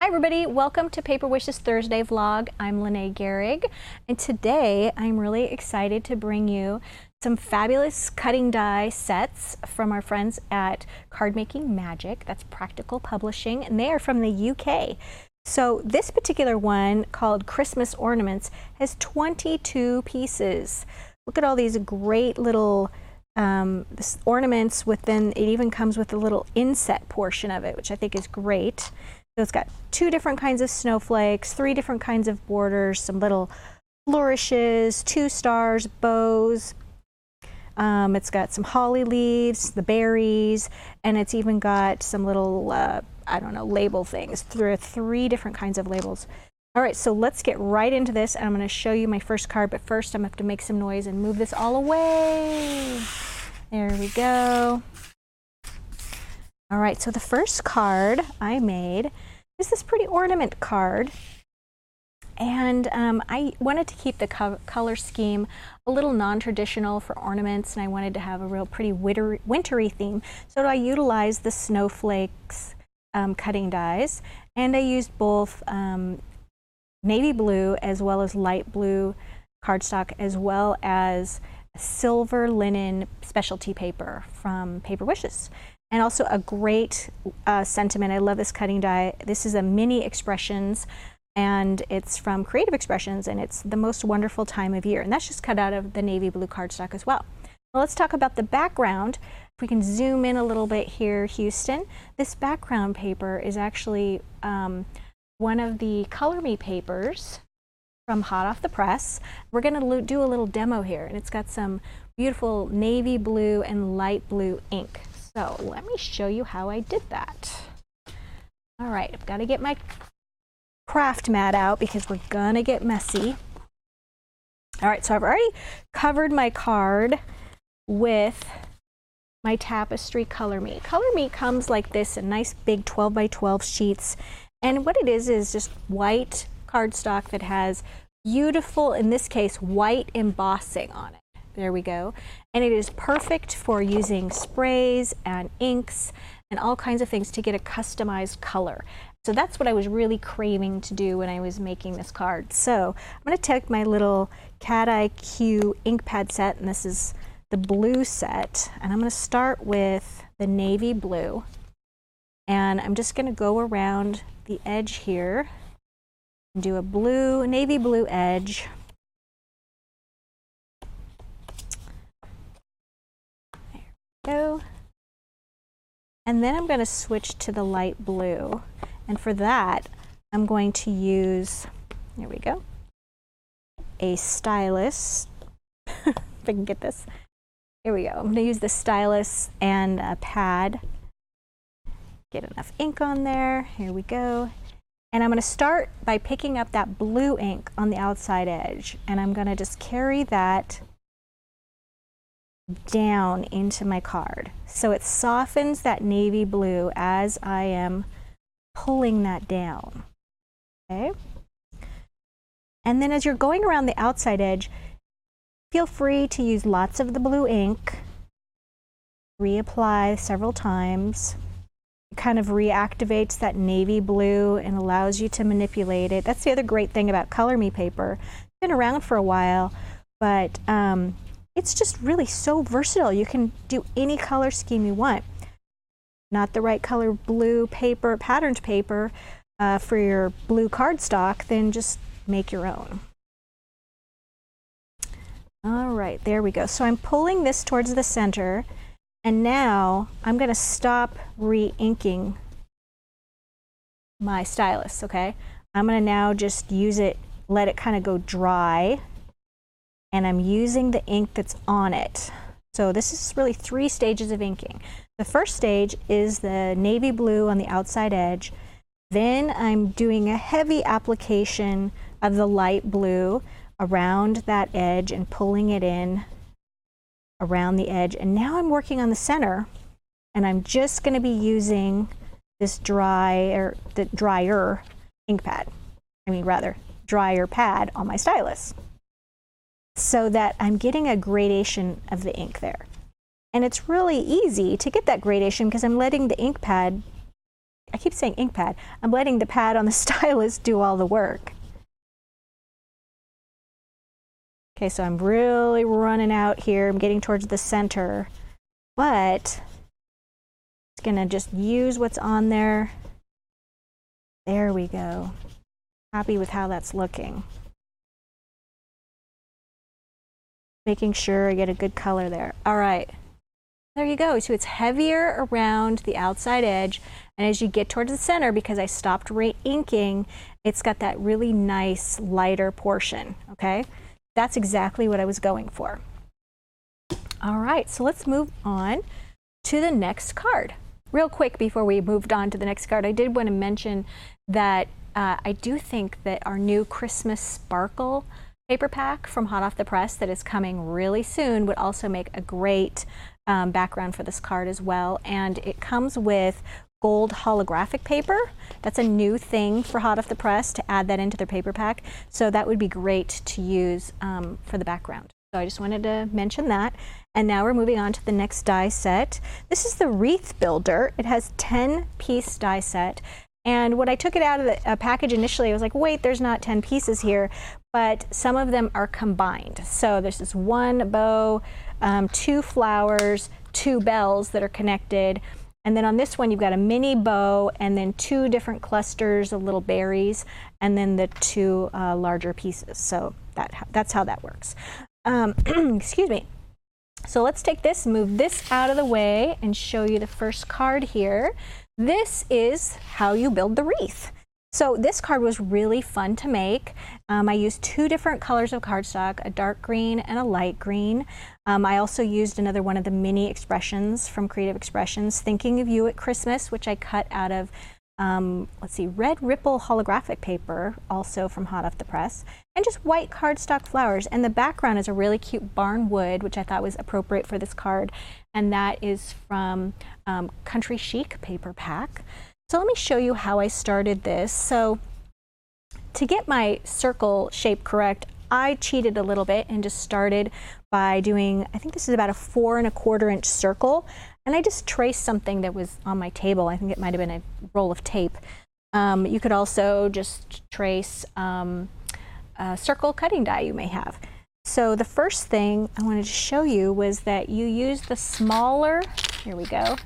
Hi everybody, welcome to Paper Wishes Thursday vlog. I'm Lene Gehrig, and today I'm really excited to bring you some fabulous cutting die sets from our friends at Card Making Magic. That's Practical Publishing, and they are from the UK. So this particular one, called Christmas Ornaments, has 22 pieces. Look at all these great little ornaments within. It even comes with a little inset portion of it, which I think is great. So it's got 2 different kinds of snowflakes, 3 different kinds of borders, some little flourishes, 2 stars, bows. It's got some holly leaves, the berries, and it's even got some little, I don't know, label things. There are 3 different kinds of labels. All right, so let's get right into this, and I'm going to show you my first card, but first I'm going to have to make some noise and move this all away. There we go. All right, so the first card I made is this pretty ornament card. And I wanted to keep the color scheme a little non-traditional for ornaments, and I wanted to have a real pretty wintry theme. So I utilized the snowflakes cutting dies, and I used both navy blue as well as light blue cardstock, as well as silver linen specialty paper from Paper Wishes. And also a great sentiment. I love this cutting die. This is a mini Expressions, and it's from Creative Expressions, and it's the most wonderful time of year. And that's just cut out of the navy blue cardstock as well. Well, let's talk about the background. If we can zoom in a little bit here, Houston. This background paper is actually one of the Color Me papers from hot off the press. We're going to do a little demo here, and it's got some beautiful navy blue and light blue ink. So let me show you how I did that. All right, I've got to get my craft mat out because we're gonna get messy. All right, so I've already covered my card with my tapestry Color Me. Color Me comes like this in nice big 12 by 12 sheets. And what it is just white cardstock that has beautiful, in this case, white embossing on it. There we go. And it is perfect for using sprays and inks and all kinds of things to get a customized color. So that's what I was really craving to do when I was making this card. So I'm going to take my little Cat IQ ink pad set, and this is the blue set, and I'm going to start with the navy blue. And I'm just going to go around the edge here and do a navy blue edge. Go. And then I'm going to switch to the light blue, and for that I'm going to use, there we go, a stylus. If I can get this, here we go. I'm going to use the stylus and a pad, get enough ink on there, here we go. And I'm going to start by picking up that blue ink on the outside edge, and I'm going to just carry that down into my card. So it softens that navy blue as I am pulling that down. Okay? And then as you're going around the outside edge, feel free to use lots of the blue ink. Reapply several times. It kind of reactivates that navy blue and allows you to manipulate it. That's the other great thing about Color Me paper. It's been around for a while, but it's just really so versatile. You can do any color scheme you want. Not the right color blue paper, patterned paper for your blue cardstock, then just make your own. All right, there we go. So I'm pulling this towards the center, and now I'm going to stop re-inking my stylus, okay? I'm going to now just use it, let it kind of go dry. And I'm using the ink that's on it. So this is really 3 stages of inking. The first stage is the navy blue on the outside edge. Then I'm doing a heavy application of the light blue around that edge and pulling it in around the edge. And now I'm working on the center, and I'm just going to be using this drier ink pad. I mean, rather, drier pad on my stylus, so that I'm getting a gradation of the ink there. And it's really easy to get that gradation because I'm letting the ink pad I keep saying ink pad. I'm letting the pad on the stylus do all the work. Okay, so I'm really running out here. I'm getting towards the center, but it's gonna just use what's on there. There we go. Happy with how that's looking. Making sure I get a good color there. All right, there you go. So it's heavier around the outside edge, and as you get towards the center, because I stopped re-inking, it's got that really nice lighter portion, okay? That's exactly what I was going for. All right, so let's move on to the next card. Real quick before we moved on to the next card, I did want to mention that I do think that our new Christmas Sparkle paper pack from Hot Off the Press that is coming really soon would also make a great background for this card as well. And it comes with gold holographic paper. That's a new thing for Hot Off the Press, to add that into their paper pack. So that would be great to use for the background. So I just wanted to mention that. And now we're moving on to the next die set. This is the Wreath Builder. It has 10-piece die set. And when I took it out of the package initially, I was like, wait, there's not 10 pieces here, but some of them are combined. So there's this one bow, 2 flowers, 2 bells that are connected. And then on this one, you've got a mini bow and then 2 different clusters of little berries, and then the 2 larger pieces. So that's how that works. Excuse me. So let's take this, move this out of the way, and show you the first card here. This is how you build the wreath. So this card was really fun to make. I used 2 different colors of cardstock, a dark green and a light green. I also used another one of the mini expressions from Creative Expressions, Thinking of You at Christmas, which I cut out of, let's see, red ripple holographic paper, also from Hot Off the Press, and just white cardstock flowers. And the background is a really cute barn wood, which I thought was appropriate for this card. And that is from Country Chic paper pack. So let me show you how I started this. So to get my circle shape correct, I cheated a little bit and just started by doing, I think this is about a 4 1/4 inch circle. And I just traced something that was on my table. I think it might have been a roll of tape. You could also just trace a circle cutting die you may have. So the first thing I wanted to show you was that you use the smaller, here we go,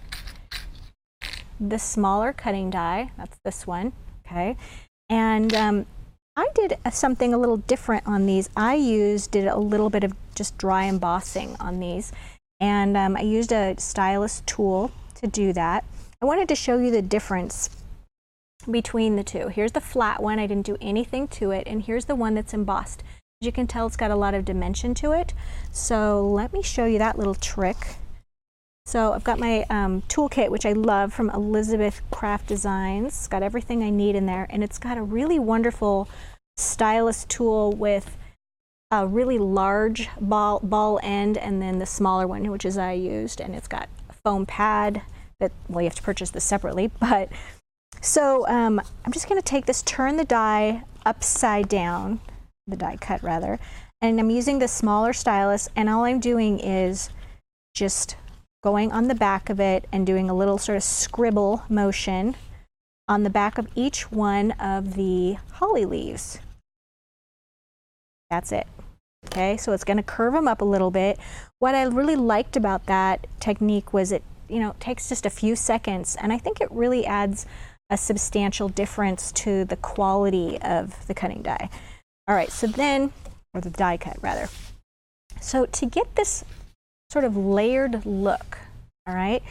the smaller cutting die. That's this one, okay? And I did something a little different on these. I did a little bit of just dry embossing on these. And I used a stylus tool to do that. I wanted to show you the difference between the two. Here's the flat one. I didn't do anything to it. And here's the one that's embossed. As you can tell, it's got a lot of dimension to it. So let me show you that little trick. So I've got my toolkit, which I love, from Elizabeth Craft Designs. It's got everything I need in there. And it's got a really wonderful stylus tool with a really large ball end, and then the smaller one, which is I used, and it's got a foam pad that, well, you have to purchase this separately, but so I'm just going to take this, turn the die upside down, the die cut rather, and I'm using the smaller stylus, and all I'm doing is just going on the back of it and doing a little sort of scribble motion on the back of each one of the holly leaves. That's it. Okay, so it's going to curve them up a little bit. What I really liked about that technique was it takes just a few seconds, and I think it really adds a substantial difference to the quality of the cutting die. All right, so then, or the die cut rather. So to get this sort of layered look, all right,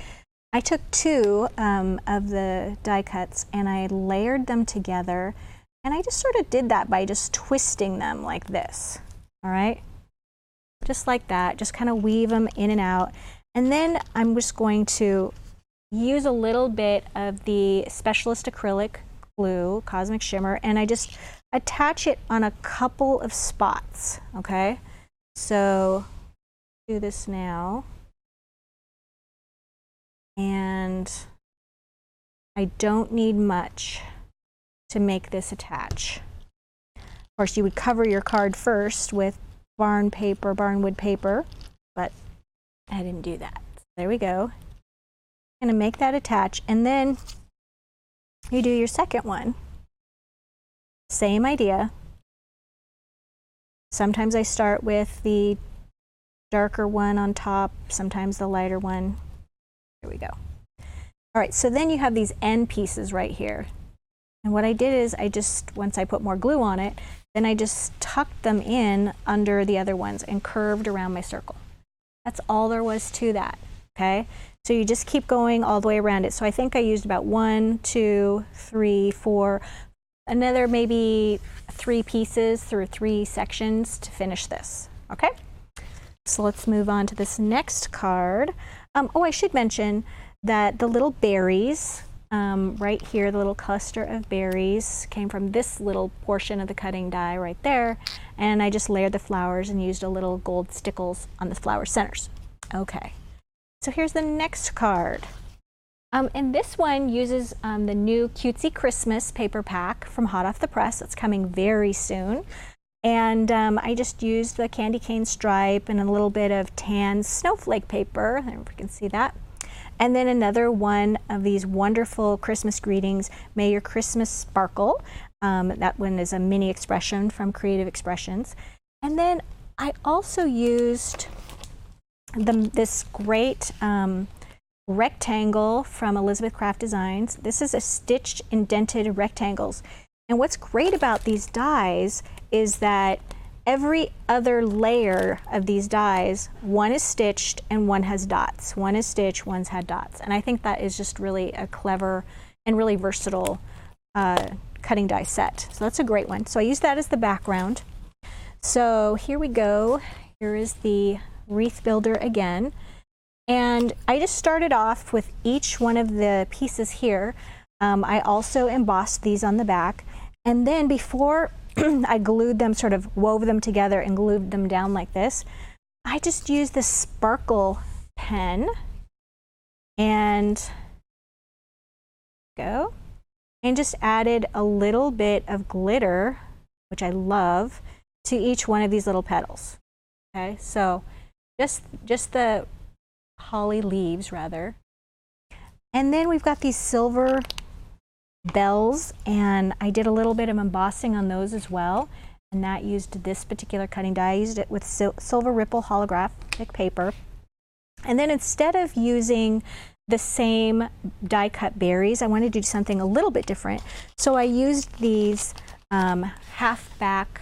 I took 2 of the die cuts and I layered them together, and I just sort of did that by just twisting them like this. All right, just like that, just kind of weave them in and out. And then I'm just going to use a little bit of the Specialist acrylic glue, Cosmic Shimmer, and I just attach it on a couple of spots, okay? So do this now. And I don't need much to make this attach. Of course, you would cover your card first with barnwood paper, but I didn't do that. So there we go. I'm going to make that attach, and then you do your second one. Same idea. Sometimes I start with the darker one on top, sometimes the lighter one. Here we go. All right, so then you have these end pieces right here. And what I did is once I put more glue on it, then I just tucked them in under the other ones and curved around my circle. That's all there was to that, okay? So you just keep going all the way around it. So I think I used about 1, 2, 3, 4, another maybe 3 pieces through 3 sections to finish this, okay? So let's move on to this next card. Oh, I should mention that the little berries, right here, the little cluster of berries came from this little portion of the cutting die right there. And I just layered the flowers and used a little gold stickles on the flower centers. Okay, so here's the next card. And this one uses the new Cutesy Christmas paper pack from hot off the press. It's coming very soon. And I just used the candy cane stripe and a little bit of tan snowflake paper. I don't know if you can see that. And then another one of these wonderful Christmas greetings, May Your Christmas Sparkle. That one is a mini expression from Creative Expressions. And then I also used this great rectangle from Elizabeth Craft Designs. This is a stitched indented rectangles. And what's great about these dies is that every other layer of these dies, one is stitched and one has dots. One is stitched, one's had dots. And I think that is just really a clever and really versatile cutting die set. So that's a great one. So I use that as the background. So here we go. Here is the Wreath Builder again. And I just started off with each one of the pieces here. I also embossed these on the back. And then before I glued them, sort of wove them together and glued them down like this, I just used this sparkle pen and just added a little bit of glitter, which I love, to each one of these little petals. Okay, so just the holly leaves rather. And then we've got these silver bells, and I did a little bit of embossing on those as well, and that used this particular cutting die. I used it with silver ripple holographic paper. And then instead of using the same die cut berries, I wanted to do something a little bit different. So I used these half back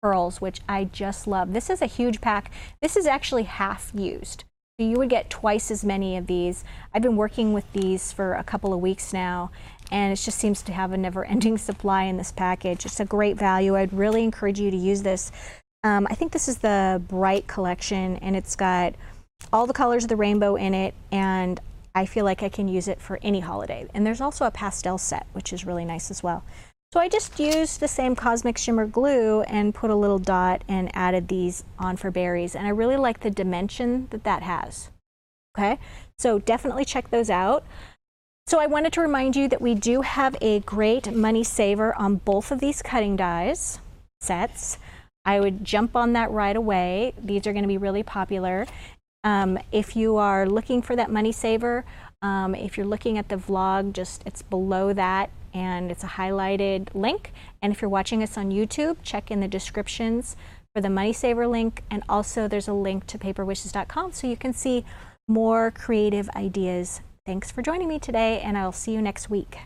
pearls, which I just love. This is a huge pack. This is actually half used. So you would get twice as many of these. I've been working with these for a couple of weeks now, and it just seems to have a never-ending supply in this package. It's a great value. I'd really encourage you to use this. I think this is the Bright collection, and it's got all the colors of the rainbow in it, and I feel like I can use it for any holiday. And there's also a pastel set, which is really nice as well. So I just used the same Cosmic Shimmer glue and put a little dot and added these on for berries. And I really like the dimension that that has. Okay, so definitely check those out. So I wanted to remind you that we do have a great money saver on both of these cutting dies sets. I would jump on that right away. These are going to be really popular. If you are looking for that money saver, if you're looking at the vlog, it's below that, and it's a highlighted link. And if you're watching us on YouTube, check in the descriptions for the money saver link, and also there's a link to paperwishes.com so you can see more creative ideas. Thanks for joining me today, and I'll see you next week.